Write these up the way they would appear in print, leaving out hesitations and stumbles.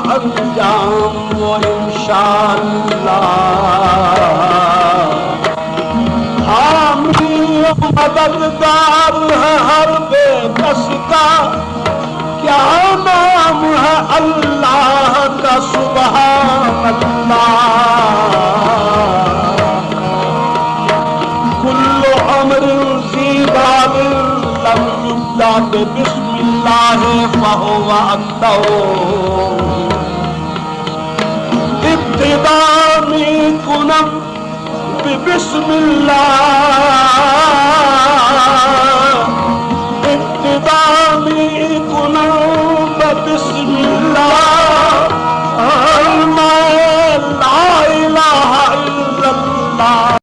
अंजाम वो इंशाअल्लाह। हामी मददगार है हर बेकस का, क्या नाम है अल्लाह का सुभान अल्लाह। कुल्लु अम्रिन ज़ीबाल लम युब्दा बिस्मिल्लाह फहुवा अक्तौ। इब्तिदामी कुनम बिस्मिल्लाह, इब्तिदामी कुनम बिस्मिल्लाह। ला इलाहा इल्लल्लाह।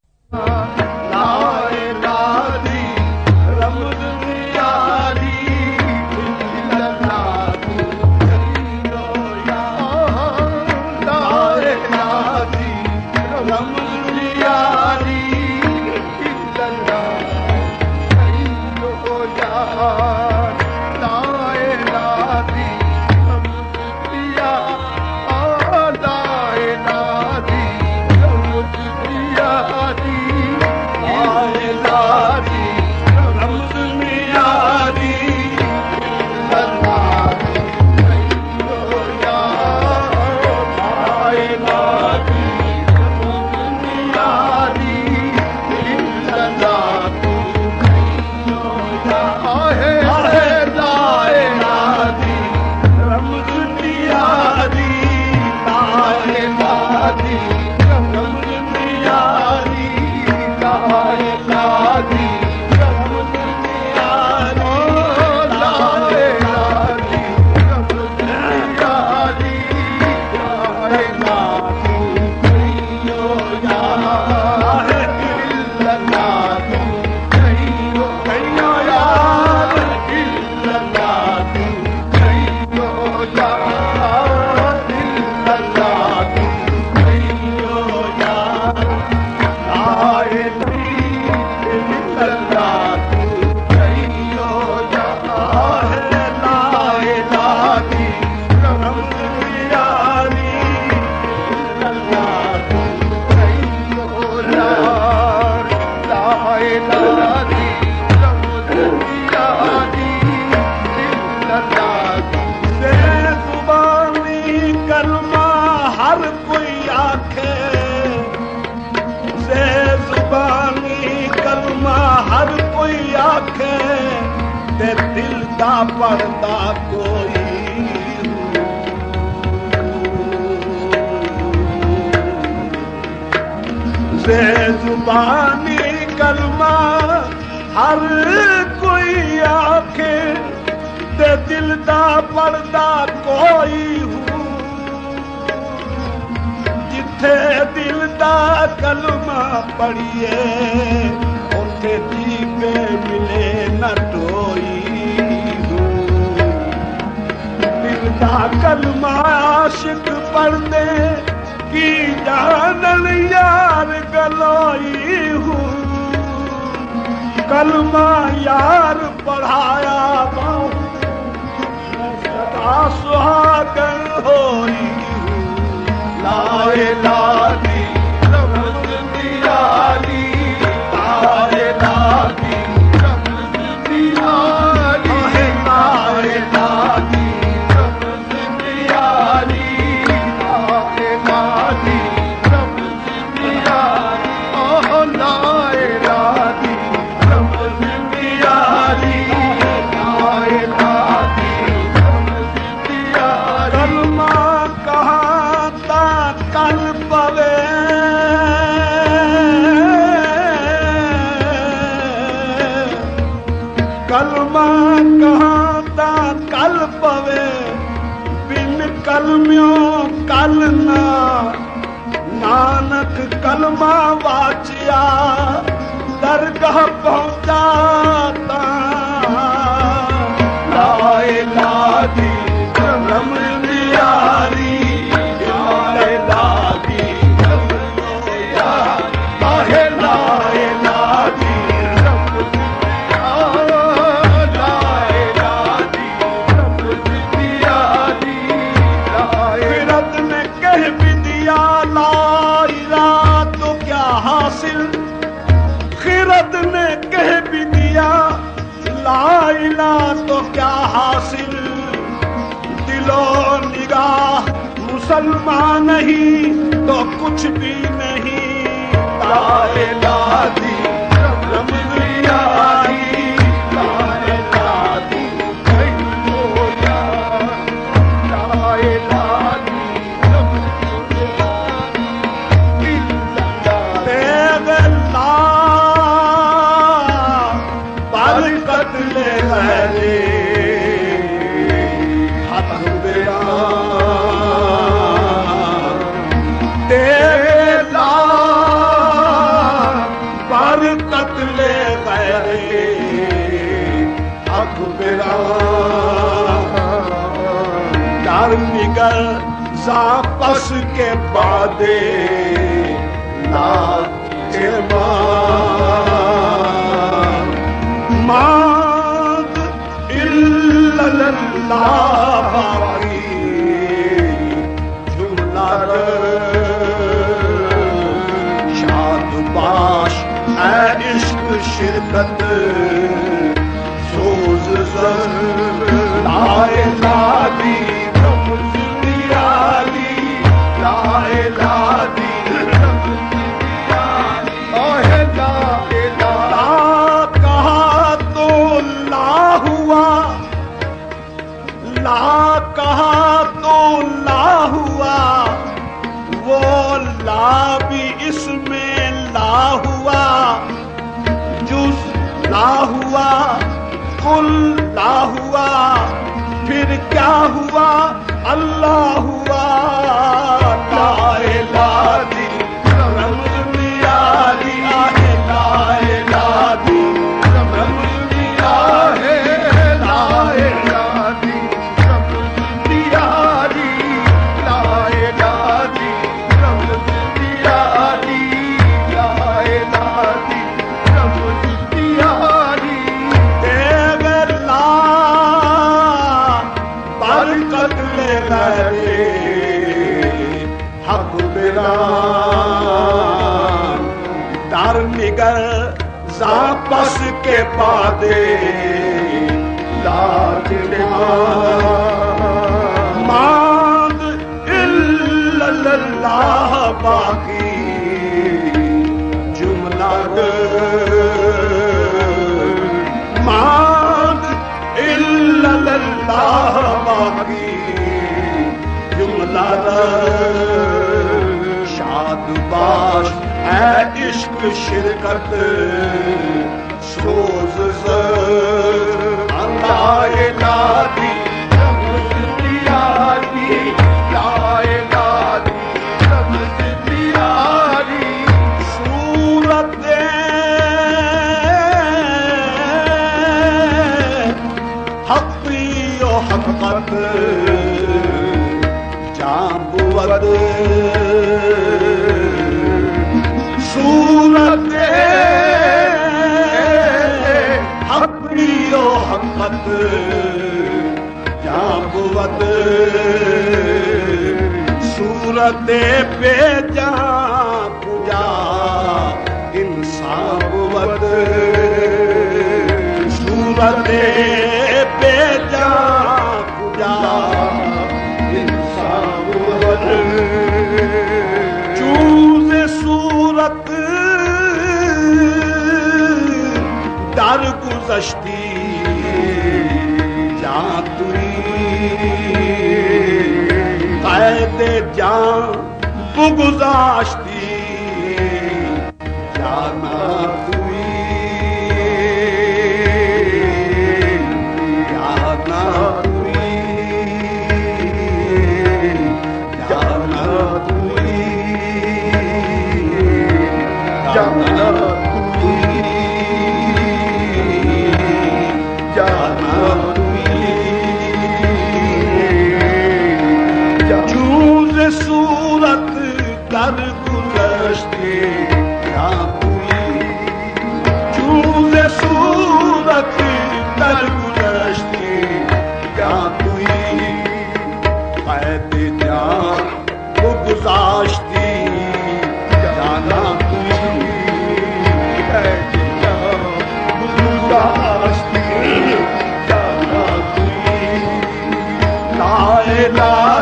दिल दा पढ़दा कोई से जुबानी कलमा हर कोई आखे ते दिल दा पढ़दा कोई जिथे दिल दा कलमा पढ़िए उथे दीपे मिले न टोई। कलमा आशिक पढ़दे की जानल यार गलोई हूँ। कलमा यार पढ़ाया सदा सुहागन होई हूँ। ला इलाहा पवे कलमा कहाँ ता कल पवे बिन कलम्यों कल ना नानक कलमा वाचिया दरगाह पहुंचाता लाए लादी रमन यारी लाए लादी रमन यारी लाए लादी फिरत ने कह भी दिया लाइला तो क्या हासिल खिरत ने कह भी दिया लाइला तो क्या हासिल दिलो निगाह मुसलमान नहीं तो कुछ भी नहीं लाइला दी रमन यारी लाइला दी जापस के बादे नाचे माद इल्लल्लाह बाकी जुमला शादबाश ऐ इश्क शिरकत सोज जर लाए लादी कहा तो ला हुआ वो ला भी इसमें ला हुआ जुज ला हुआ कुल ला हुआ फिर क्या हुआ अल्लाह हुआ लाए लादी रमन यारी आहे लाए लादी रमन यारी लाए लादी दार निगर जापस के बादे माद इल्लल्लाह बाकी जुमला माद इल्लल्लाह बाकी जुमला शादबाश ऐ इश्क शिरकत सोज लाए लादी लाए लादी सूरत हक़ी हक़त जाबुवत सूरत हक़ी हक़त जाबुवत सूरत बेजा पूजा इंसाबुवत सूरत बेजा पूजा इंसाबुवत चूज सूरत दर गुज़श्ती जा तुई कैद जान بگذاشتی جانا توی جانا توی جانا توی جانا توی جانا جوز صورت در گذشتی یا توی جوز صورت در گذشتی یا توی قید جان بگذاشتی جانا توی قید جان بگذاشتی جانا توی لا الہ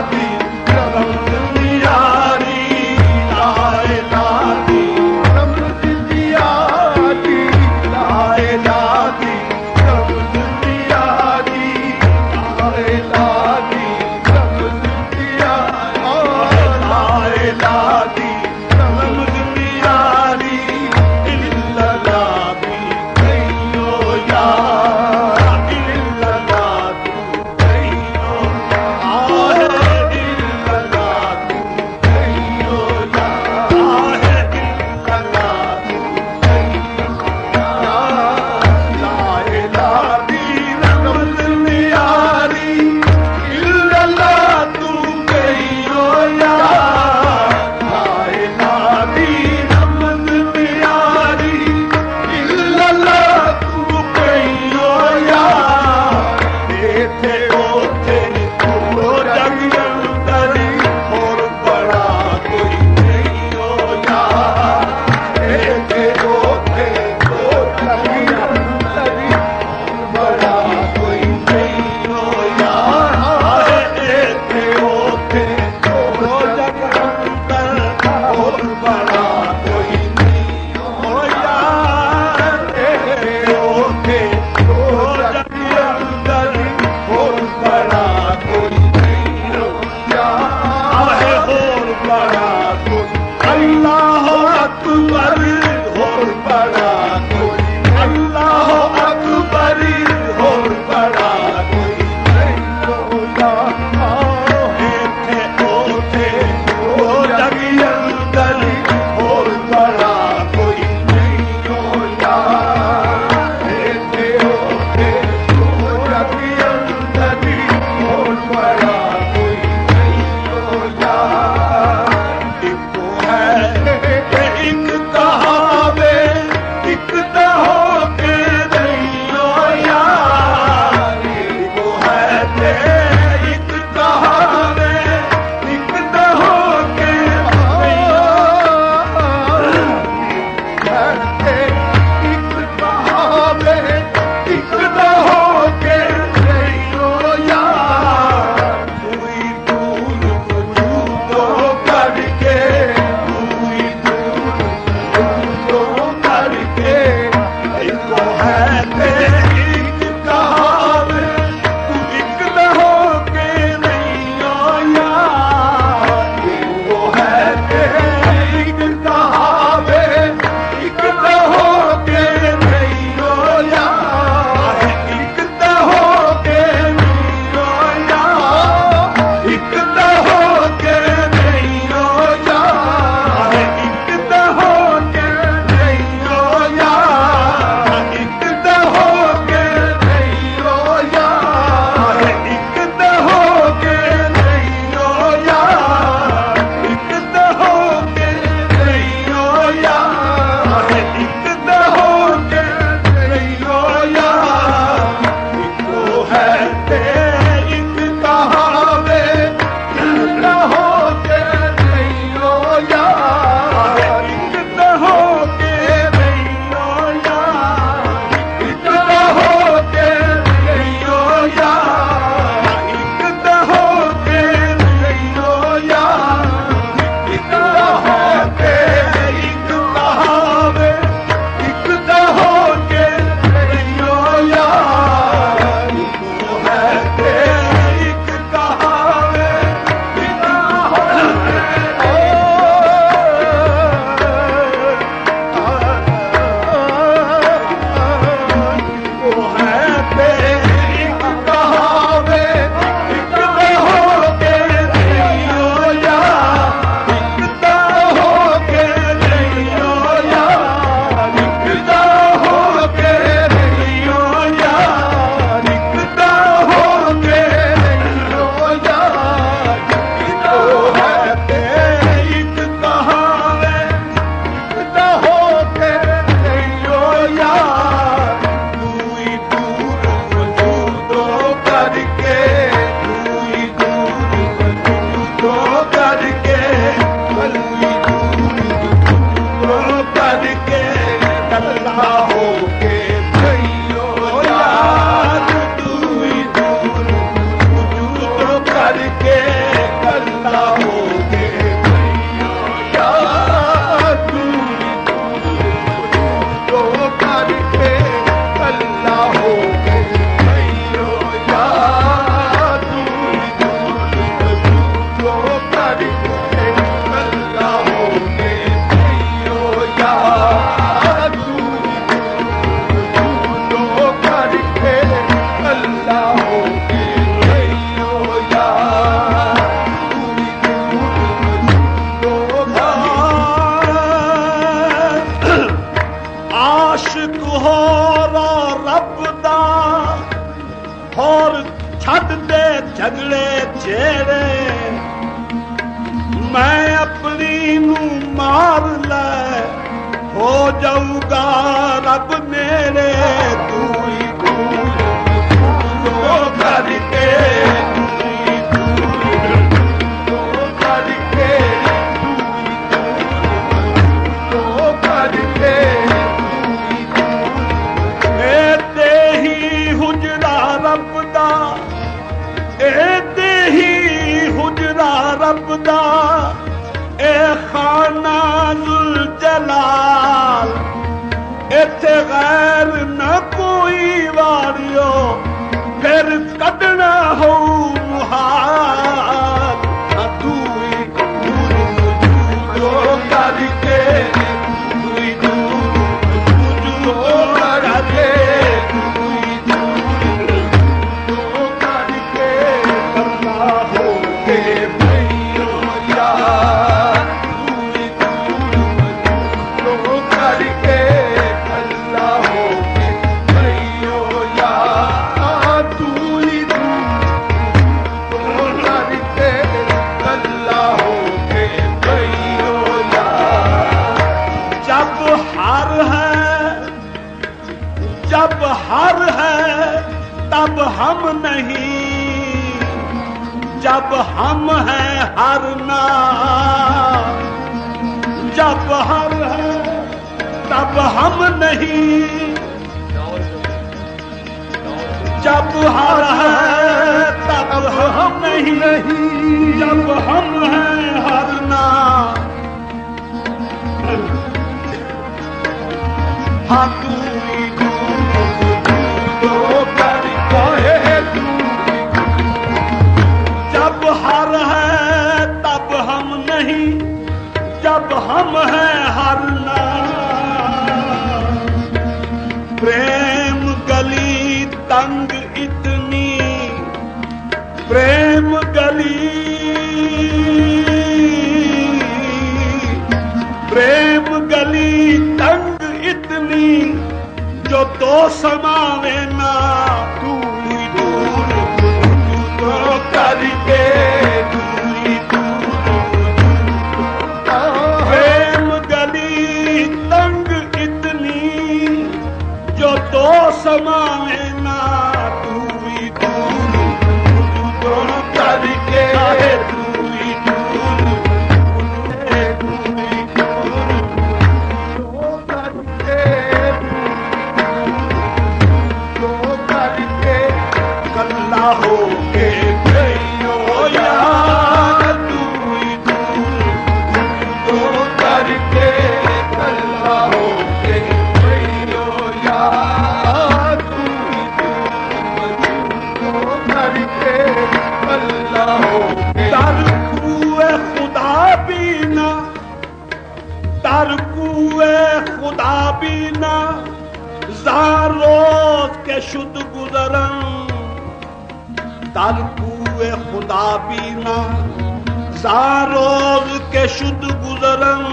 झगड़े छेड़े मैं अपनी नू मार ले हो जाऊगा रब मेरे तू ही दूर करके रबदा ए खाना जुल जलाल इथे गैर न कोई वारियो फिर कटना हो मुहाल तू ही दूर करके तू ही दूर करके जब हार है तब हम नहीं जब हम हैं हारना जब हार है तब हम नहीं जब हार है तब हम नहीं जब हम हैं हारना हाँ तू जब हार है तब हम नहीं जब हम हैं हारना प्रेम गली तंग इतनी प्रेम गली तंग इतनी जो तो समावे ना तू ही दूर करके प्रेम गली तंग इतनी जो तो समावे ना तू ही दूर करके तू ही दूर कल्ला हो के गयो यार तू ही दूर करके कल्ला हो के गयो यार तू ही दूर करके कल्ला हो के तरकुए खुदा बीना तरकुए खुदा बीना रोज के शुद्ध गुजरन तरकुए खुदा बीना रोज के शुद्ध गुजरन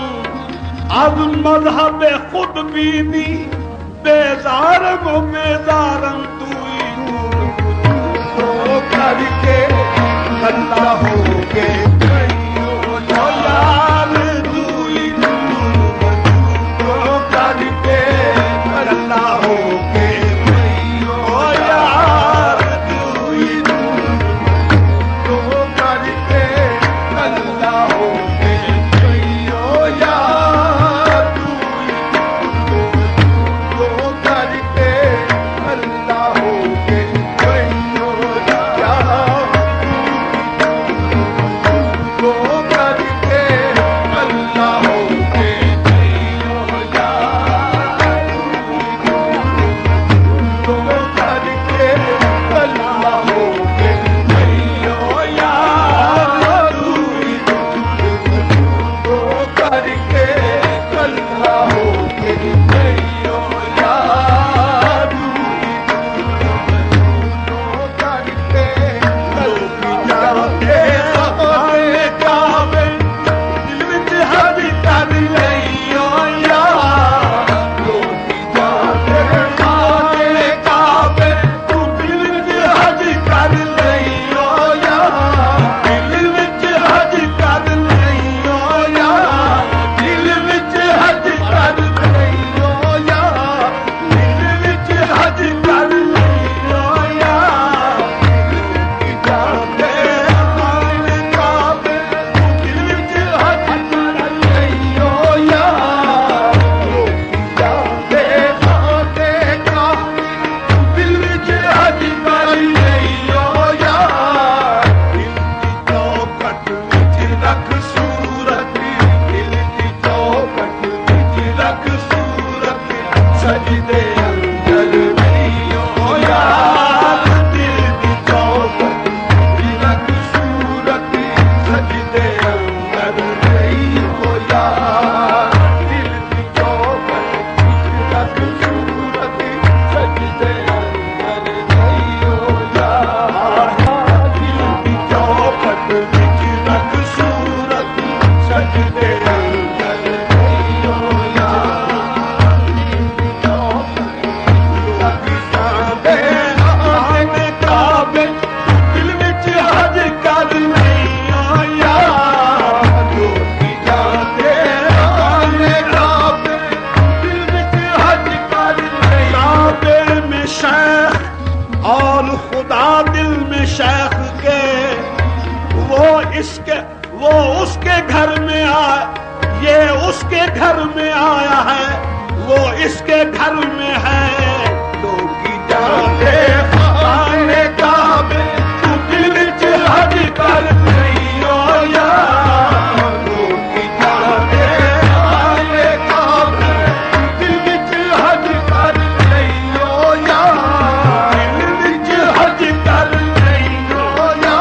अब मजहब खुद बीनी बेजारम बेजारम तू ही दूर करके कल्ला हो के यार तू ही दूर करके कल्ला हो के यार तू ही दूर करके कल्ला हो के यार तू ही दूर करके कल्ला हो के सजदे अंदर नहीं हो यार, दिल दी चौखट रख सूरत सजदे अंदर नहीं हो यार, दिल दी चौखट रख सूरत सजदे अंदर नहीं हो यार, दिल दी चौखट रख सूरत सजदे अंदर नहीं हो यार, काबे दिल विच हज कर नहीं आया, लोकी जाते आने काबे दिल विच हज कर नहीं, काबे में शेख और खुदा दिल में शेख के, वो उसके घर में आया, ये उसके घर में आया है, वो इसके घर में है, लोग जाते आने काबे तू दिल विच हज कर नहीं आया, लोग जाते आने काबे दिल विच हज कर नहीं आया, दिल विच हज कर नहीं आया,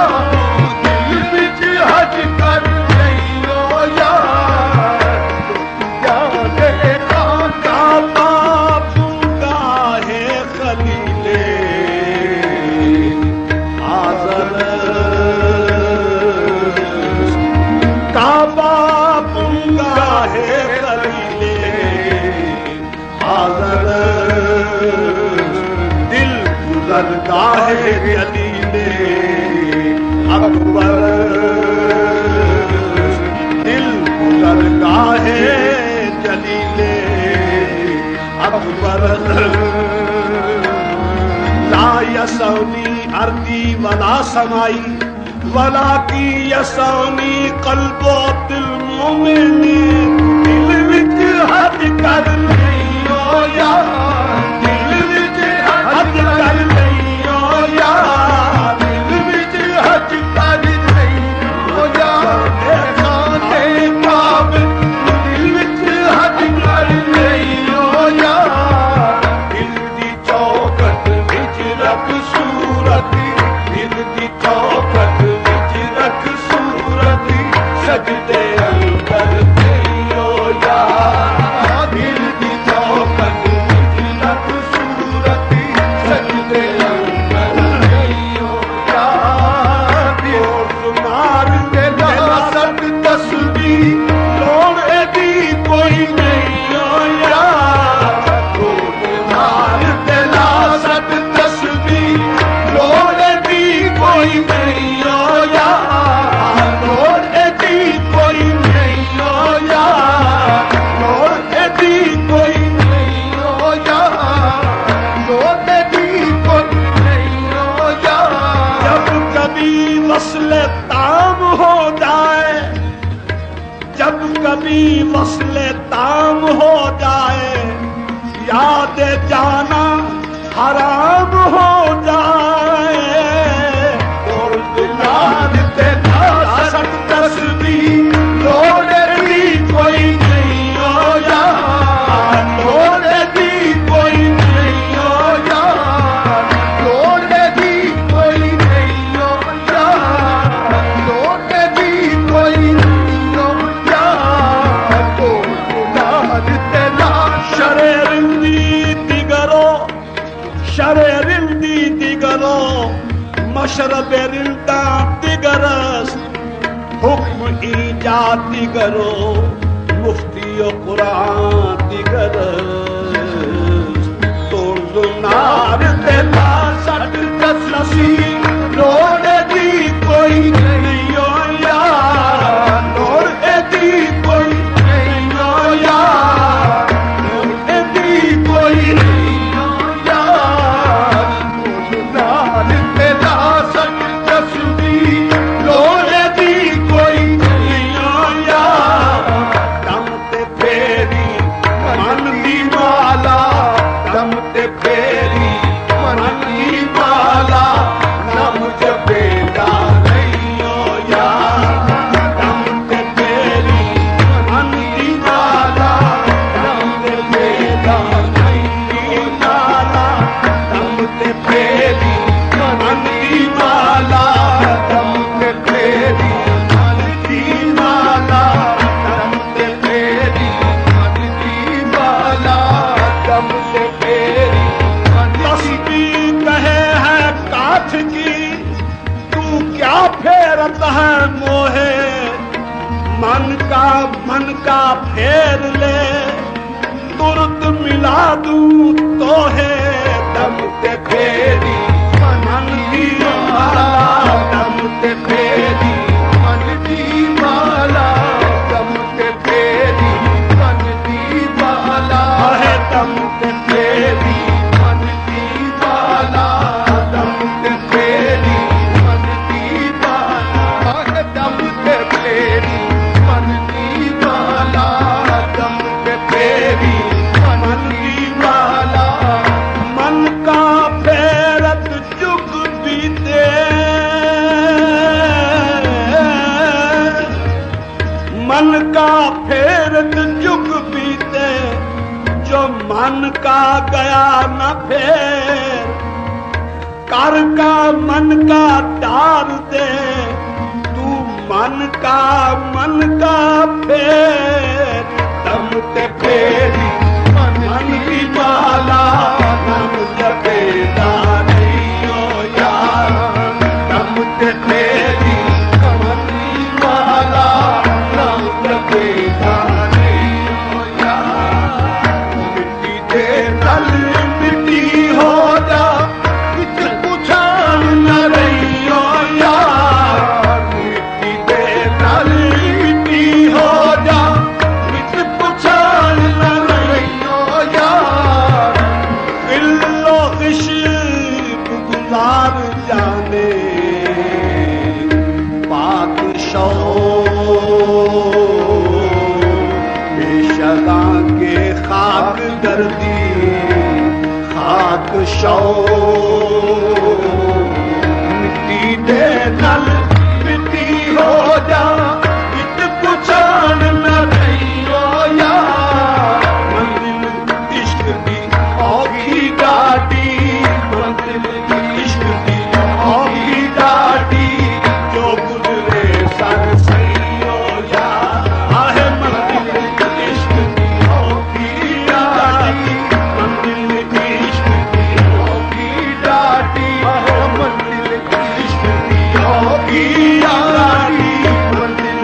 दिल विच हज कर नहीं आया, जाने काबा पूगा है खलीले आज़र, काबा पूगा है खलीले आज़र, दिल गुज़रता है जलीले अकबर, दिल गुज़रता है जलीले अकबर, ला यसौनी अर्दी वला समाई वला की यसौनी कल्बो दिल मोमिनी, दिल विच हज कर नहीं होया, दिल विच हज कर नहीं होया, दिल विच हज कर नहीं होया, खाने काबे दिल विच हज कर नहीं होया, दिल दी चौखट विच रख सूरत, दिल दी चौखट विच रख सूरत सजदे अंदर नहीं होया, दिल दी चौखट विच रख सूरत सजदे अंदर नहीं होया, दिल मार के लासत तस्बीह लोड़ दी कोई नहीं होया, मार के लासत तस्बीह लोड़ दी कोई नहीं होया, लोड़ दी कोई नहीं होया, लोड़ दी कोई नहीं होया, लोड़ दी कोई नहीं होया, जब कभी वस्ल ताम हो जाए, जब कभी वस्ल ताम हो जाए, याद जाना हराम हो जाए, और दिलार ते नासत तस्बीह लोड़ दी कोई नहीं होया, लोड़ दी कोई नहीं होया, लोड़ दी कोई नहीं होया, लोड़ दी कोई नहीं होया, तो दिलार ते शरे रिंदी दिगरो, शरे रिंदी दिगरो, मशरब रिंदा दिगरस, हुक्म ईजाद दिगरो, मुफ्ती कुरान दिगरस, तो जुनार ते लासत तस्बी लोड़ दी कोई नहीं होया, लोड़ दी कोई नहीं होया, लोड़ दी कोई नहीं होया, जुनार ते लासत तस्बी लोड़ दी कोई नहीं होया, दम ते फेरी मन दी माला, दम ते फेरी मन दी माला, फेर ले, तुरत मिला दूं तो है दम ते फेरी मन की माला, दम ते फेरी मन की माला, दम ते फेरी मन की माला है, दम ते फेरी मन की माला, दम ते फेरी मन की माला है, दम ते फेरी मन की माला, दम ते फेरी मन की माला। मन का फेरत जुग बीते, मन का फेरत जुग बीते, जो मन का गया न फेर, कर का मन का डार दे, तू मन का फेर, दम ते फेरी मन की माला, दम जपेदा नहीं हो यार, दम ते फेरी मन की माला, दम जपेदा नहीं हो यार। मिट्टी दे तल मिट्टी हो जा, कुछ पुछान न रही हो यार, मिट्टी दे तल मिट्टी हो जा, कुछ पुछान न रही हो यार। इल्लो इश्क गुजार जाने बादशाह बेशगा के खाक दर्दी, खाक शो मिट्टी दे नल मिट्टी हो जा, इत पुछान न रही हो यार। मंजिल इश्क दी औखी गाड़ी, मंजिल इश्क दी औखी गाड़ी, जो गुजरे सर सही हो यार। आहे मंजिल इश्क दी औखी गाड़ी, मंजिल इश्क दी औखी गाड़ी, मंजिल इश्क दी औखी गाड़ी, मंजिल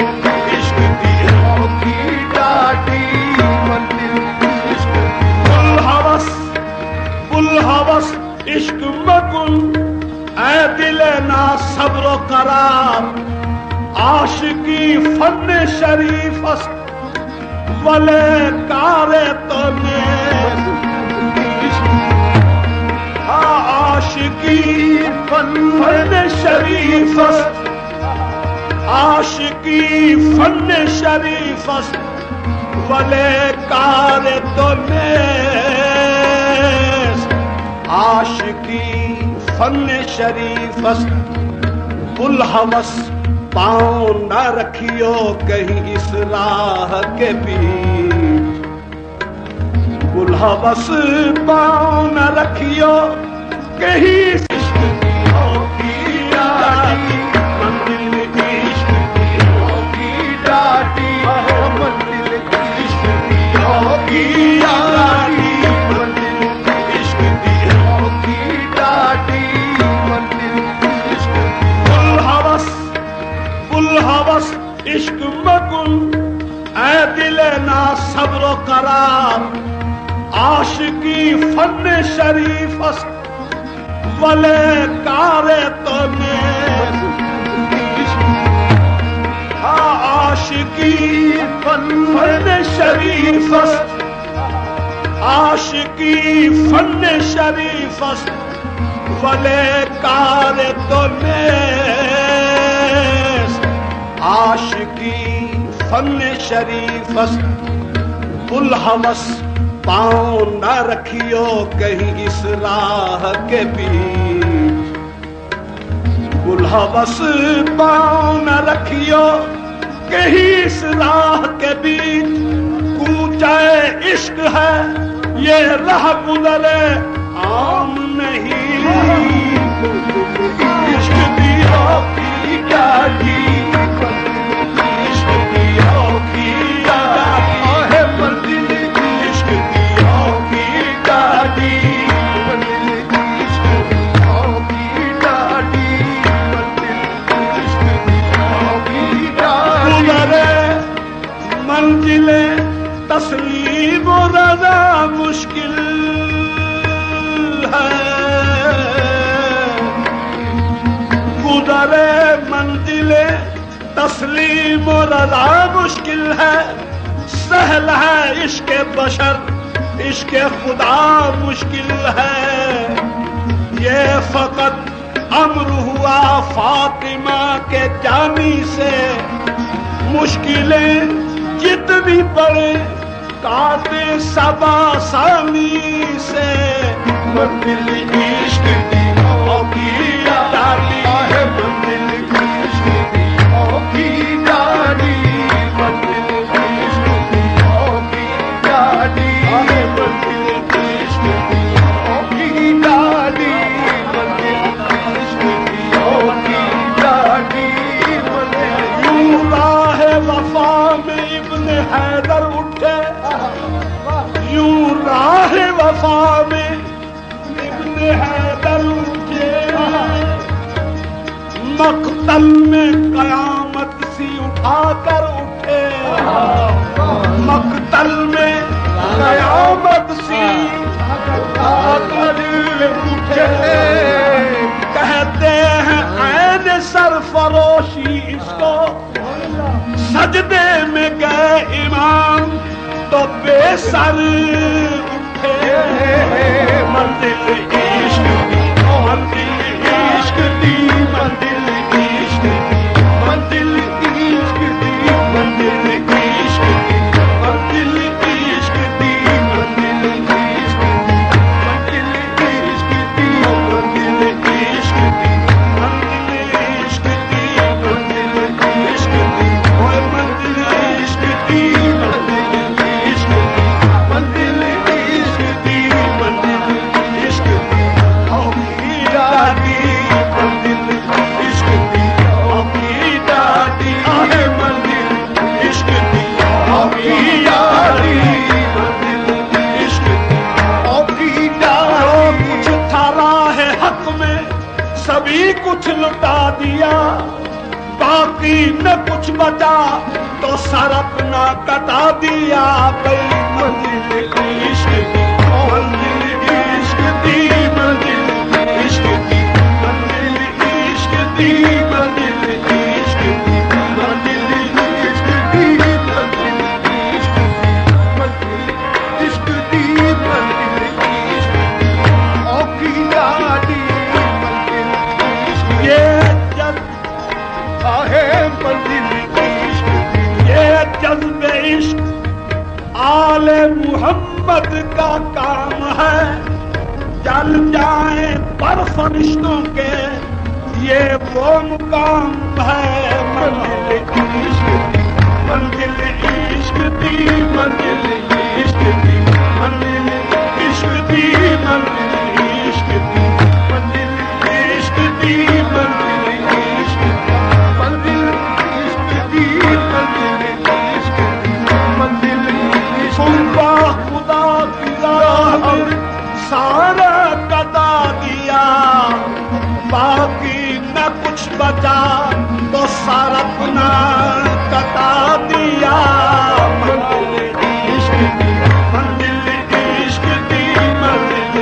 इश्क दी औखी गाड़ी, मंजिल इश्क बुल हवस इश्क मगुल, ऐ दिले ना सब्र करार, आशिकी फन शरीफ वले कारे तो ने, आशिकी फन शरीफ, आशिकी फन शरीफ वले कारे तो ने, आशिकी फन शरीफ बुल हवस पाँव न रखियो कहीं इस्लाह के बीच, बुल हवस पाँव न रखियो कहीं इश्क की होगी डाटी, मंजिल इश्क की होगी डाटी, मंजिल इश्क की होगी डाटी, मंजिल इश्क की होगी डाटी, मंजिल इश्क की। बुल हवस इश्क मगुल, ऐ दिले ना सब्र करार, आशिकी फन शरीफ वले कारे तो ने, आशिकी फन शरीफ, आशिकी फन शरीफ वले कारे तो ने, आशिकी फन शरीफ बुल हवस पाँव न रखियो कहीं इस्लाह के बीच, बुल हवस पाँव न रखियो कहीं इस्लाह के बीच, कूचा इश्क है ये राह गुजरे आम नहीं, इश्क दी होगी गाड़ी, इश्क दी होगी गाड़ी, है मंजिल इश्क दी होगी गाड़ी, मंजिल इश्क दी होगी गाड़ी, मंजिल इश्क दी होगी गाड़ी, गुजरे मंजिलें तस्लीम और रज़ा मुश्किल है, गुज़रे मंजिले तस्लीम और रज़ा मुश्किल है, सहल है इश्क़ बशर इश्क़ खुदा मुश्किल है। ये फ़कत अम्र हुआ फातिमा के जानी से, मुश्किलें जितनी पड़े काटे सबा सानी से। मंजिल इश्क़ की होगी डाली है, मंजिल इश्क़ की होगी डाली, मंजिल इश्क़ की होगी डाली, मंजिल इश्क़ की होगी डाली, मंजिल इश्क़ की होगी डाली। यूं राह वफा में इब्ने हैदर उठे, यूं राह वफा में इब्ने हैदर उठे, मक़तल में क़यामत सी उठाकर उठे, मक़तल में क़यामत सी उठाकर उठे। कहते हैं ऐन सरफरोशी इसको, सजदे में गए इमाम तो बेसर उठे। मंजिल इश्क़ की, मंजिल इश्क़ की, मंजिल इश्क़ की, मंजिल इश्क़ की, मंजिल इश्क़ की, मंजिल इश्क़ की, मंजिल इश्क़ की, मंजिल इश्क़ की, मंजिल इश्क़ की, मंजिल इश्क़ की, मंजिल इश्क़ की, ओए मंजिल इश्क़ की, मंजिल इश्क़ की, मंजिल इश्क़ की, मंजिल इश्क़ की होगी डाली, मंजिल इश्क़ की होगी डाली, आहे मंजिल इश्क़ की होगी डाली, मंजिल इश्क़ की होगी डाली। कुछ था राह हक़ में सभी कुछ लुटा दिया, बाकी न कुछ बचा तो सर अपना कटा दिया। गई मंजिल इश्क़ की, मंजिल इश्क़ की, मंजिल इश्क़ की, मंजिल इश्क़ की, मंजिल इश्क़ की, मंजिल इश्क़ की, मंजिल इश्क़ की, मंजिल इश्क़ की, मंजिल इश्क़ की होगी डाली, मंजिल इश्क़ की। ये आहे मंजिल इश्क़ की, ये जज़्बे इश्क़ आले मुहम्मद का काम है। जल जाए पर फरिश्तों के ये वो मुकाम है। मंजिल इश्क़ की, मंजिल इश्क़ की, मंजिल इश्क़ की, मंजिल इश्क़ की, मंजिल इश्क़ की, मंजिल इश्क़ की, मंजिल इश्क़ की, मंजिल इश्क़ की, मंजिल इश्क़ की, मंजिल सुनवा खुदा की राह सारा कटा दिया, बाकी न कुछ बचा तो सारा अपना कटा दिया। मंजिल इश्क़ की, मंजिल इश्क़ की, मंजिल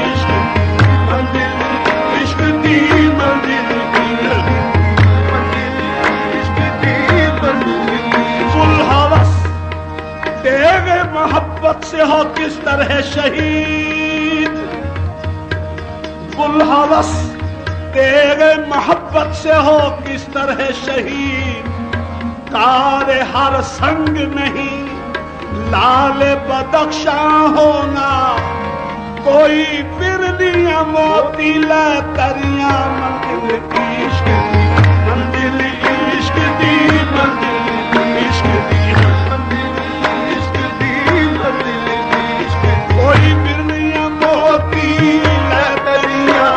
इश्क़ की, मंजिल इश्क़ की, मंजिल इश्क़ की, मंजिल गुलहवस तेरे मोहब्बत से हो किस तरह शहीद, गुलहवस तेरे मोहब्बत से हो किस तरह शहीद। कारे हर संग नहीं लाल बदख्शा होना, कोई बिरलियां मोती ला तरियां। मंजिल इश्क़ की, मंजिल इश्क़ की, मंजिल इश्क़ की, मंजिल इश्क़ की, मंजिल इश्क़ की। कोई बिरलियां मोती ला तरियां,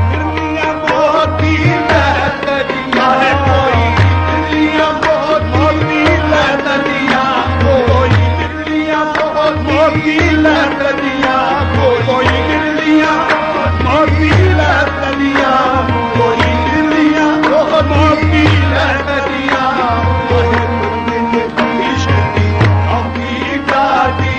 बिरलियां मोती ला तरियां, कोई बिरलियां मोती ला तरियां, कोई बिरलियां मोती ला तरियां, कोई बिरलियां मोती ला तरियां, कोई बिरलियां मोती ला तरियां। इश्क़ की होगी डाली,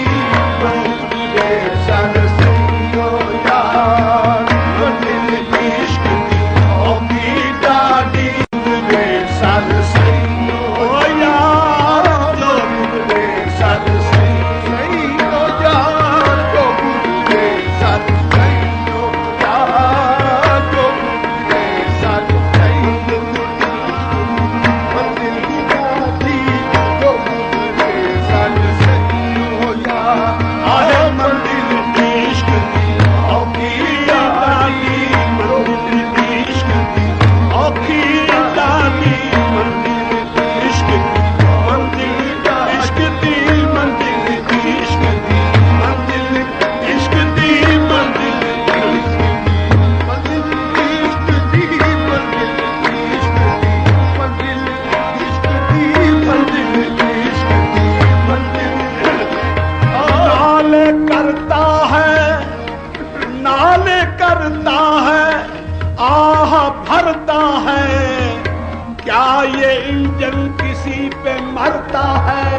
पे मरता है,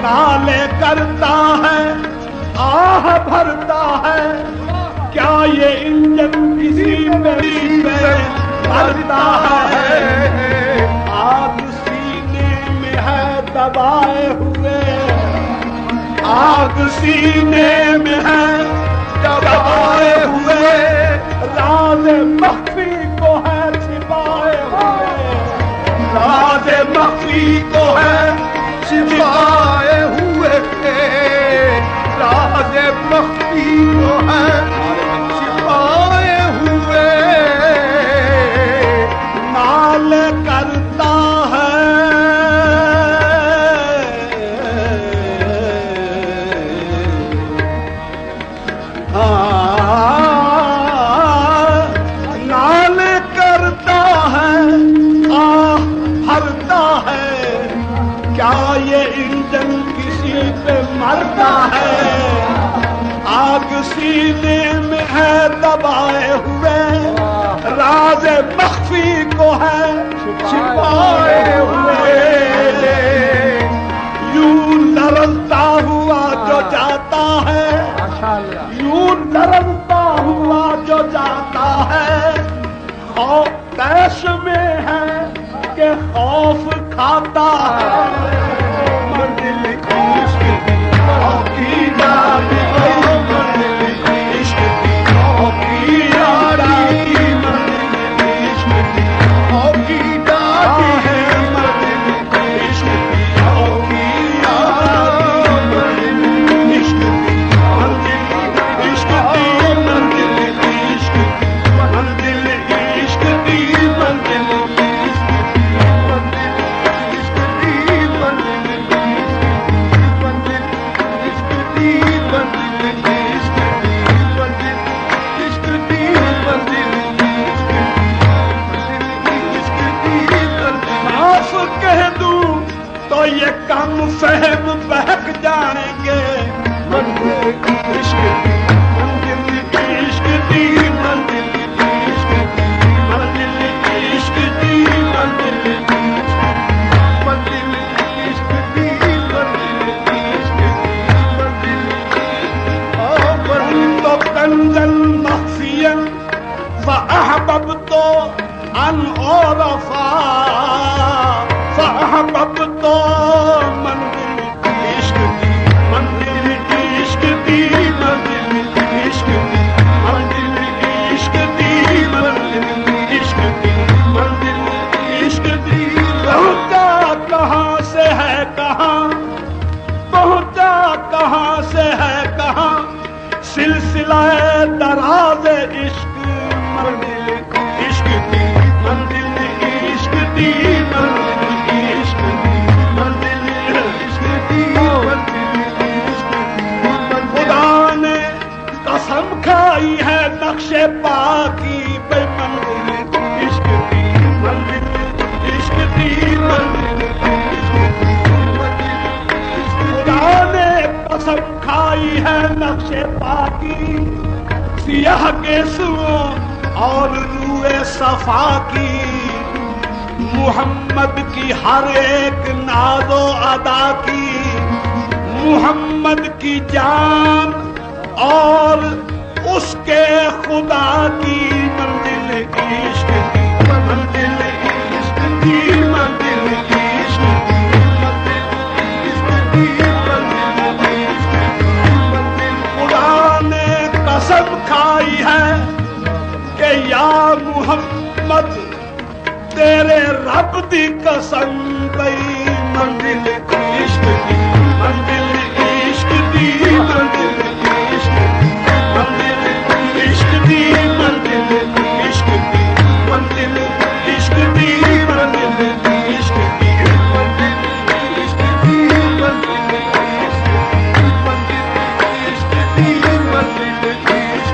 नाले करता है, आह भरता है, क्या ये इंजन किसी पे मरता है? आग सीने में है दबाए हुए, आग सीने में है दबाए हुए, राज मख्फी को है छिपाए हुए, राज मख्फी को है छिपाए हुए, राज मख्फी को है छिपाए हुए, नाल करता है, नाल करता है, आह भरता है, क्या ये इंजन किसी पे मरता है? आग सीने में है दबाए हुए, राज मख्फी को है छिपाए हुए, यूं लरजता हुआ जो जाता है, यूं लरजता हुआ जो जाता है, खौफ तैश में है कि खौफ खाता है, मंजिल इश्क की जाती है, मंजिल इश्क की जाती है, मंजिल इश्क की जाती है, मंजिल इश्क की तो ये कम फहम बहक जाएंगे, मंजिल इश्क की, मंजिल इश्क की, मंजिल इश्क की, मंजिल इश्क की, मंजिल इश्क की, मंजिल इश्क की, तो कंजल मख्फियन व अहबब्तो अन औरफा, फअहबब्तो मंजिल इश्क की, मंजिल इश्क की, मंजिल इश्क की, मंजिल इश्क की, मंजिल इश्क की, मंजिल इश्क की, पहुंचा कहाँ से है कहाँ, पहुंचा कहाँ से है कहाँ, सिलसिला दराज इश्क, मंजिल इश्क की, मंजिल इश्क की, मंजिल इश्क की, मंजिल इश्क की, खुदा ने कसम खाई है नक्शे पाकी पे, मंजिल इश्क की, मंजिल इश्क की, मंजिल इश्क की, खुदा ने कसम खाई है नक्शे पाकी, सियाह केसुओं और रूए सफा की, मुहम्मद की हर एक नाज़ो अदा की, मुहम्मद की जान और उसके खुदा की, मंजिल इश्क की, मंजिल इश्क की, मंजिल इश्क की, मंजिल इश्क की, मंजिल इश्क की, खुदा ने कसम खाई है कि या मुहम्मद तेरे रब दी कसम गई, मंजिल इश्क की, मंजिल इश्क की, मंजिल इश्क की, मंजिल इश्क की, मंजिल इश्क की, मंजिल इश्क की, मंजिल इश्क की, मंजिल इश्क की, मंजिल इश्क की, मंजिल इश्क की,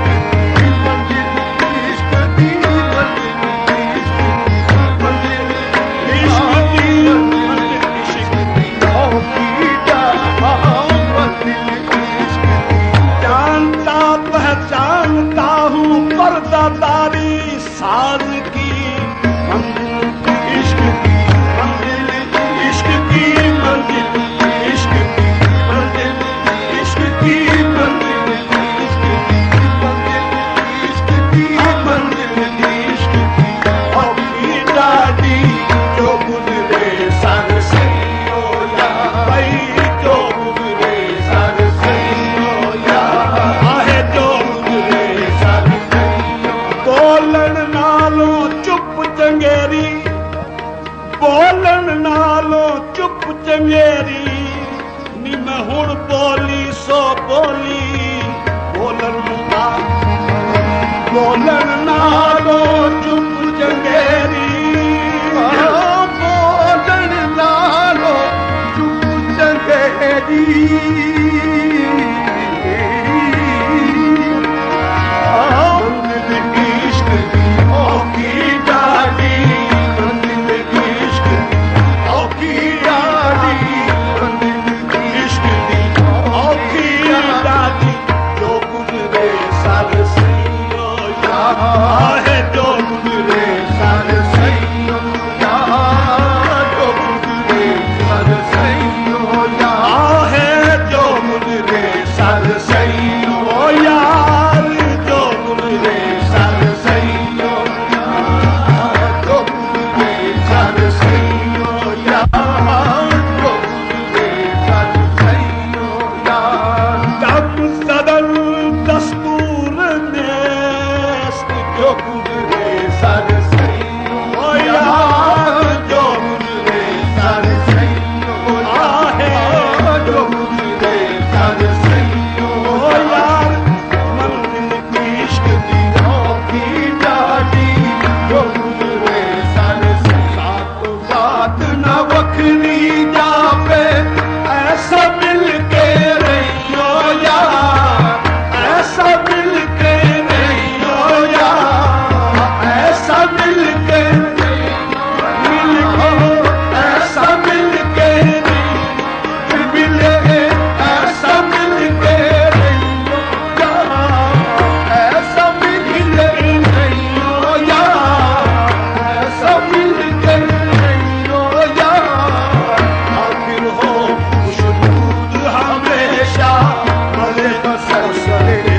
वसल्लम